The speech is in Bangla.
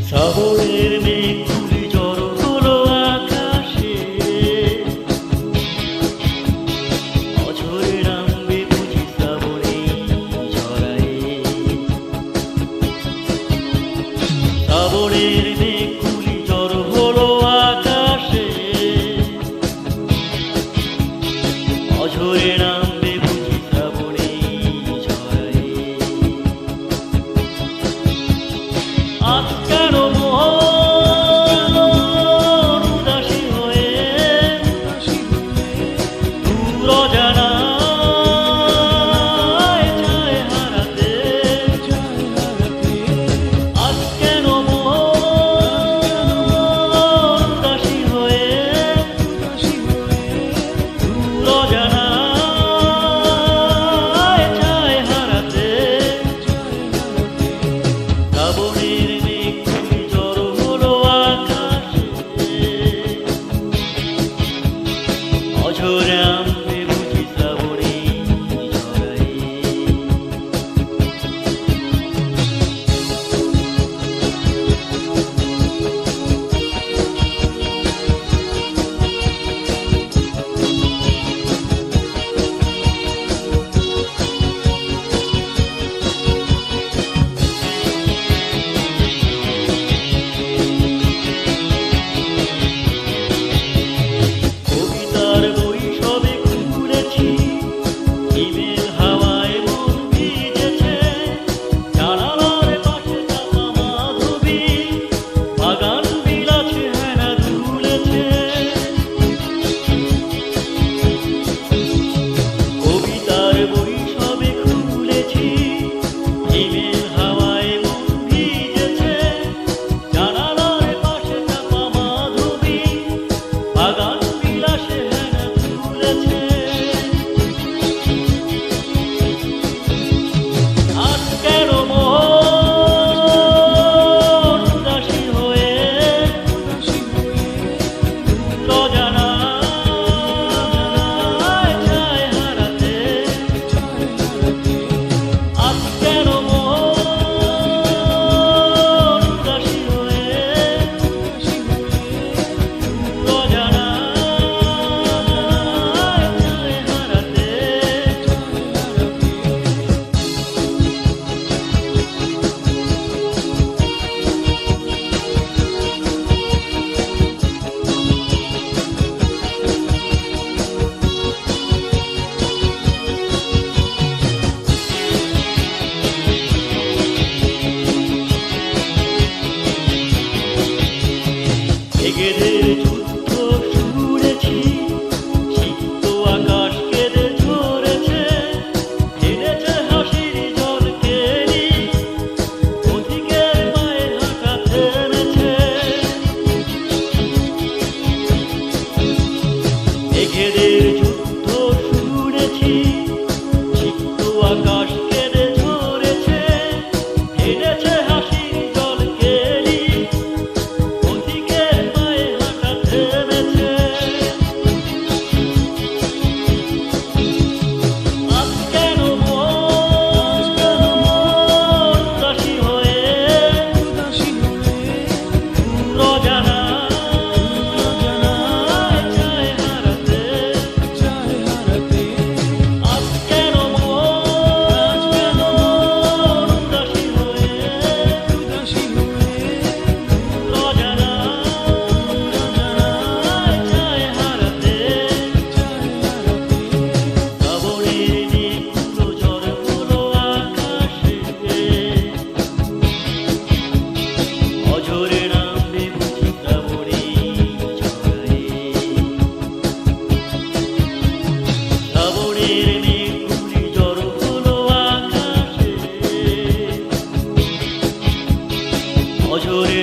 শ্রাবণের মেঘগুলি জড়ো হলো আকাশে, অঝরে নামবে বুঝি শ্রাবণী ঝরায়। শ্রাবণের মেঘগুলি জড়ো হলো আকাশে, অঝরে নামবে বুঝি শ্রাবণী ঝরায়। আজ কেন মন উদাসী হয়ে দূর অজানায় যায় হারাতে? আজ কেন মন উদাসী হয়ে দূর অজানায় যায় হারাতে? শ্রাবণের মেঘগুলি জড়ো হলো আকাশে, অঝরে নামবে বুঝি শ্রাবণী ঝরায়। কবিতার বই সবে খুলেছি, হিমেল হাওয়ায় মন ভিজেছে। জানালার পাশে চাপা মাধবী, বাগান বিলাসে হেনা দুলেছে। কবিতার বই সবে খুলেছি, হিমেল হাওয়ায় মন ভিজেছে। জানালার পাশে চাপা মাধবী, বাগান বিলাসে হেনা দুলেছে। আজ কেন মন উদাসী হয়ে দূর অজানায় যায় হারাতে? আজ কেন মন উদাসী হয়ে দূর অজানায় যায় হারাতে? মেঘেদের যুদ্ধ শুনেছি, সিক্ত আকাশ কেঁদে ঝরেছে। এনেছে হাসির জল কেলি, পথিকের মায়ের হাঁটা থেমেছে। মেঘেদের যুদ্ধ শুনেছি, সিক্ত আকাশ কেঁদে ঝরেছে। এনেছে হাসির জল কেলি, পথিকের মায়ের হাঁটা থেমেছে। আজ কেন মন উদাসী হয়ে দূর অজানায় যায় হারাতে? আজ কেন মন উদাসী হয়ে দূর অজানায় যায় হারাতে? শ্রাবণের মেঘগুলো জড়ো হলো আকাশে, অঝরে নামবে বুঝি শ্রাবণী ঝরায়। শ্রাবণের মেঘগুলি জড়ো হলো আকাশে, অঝরে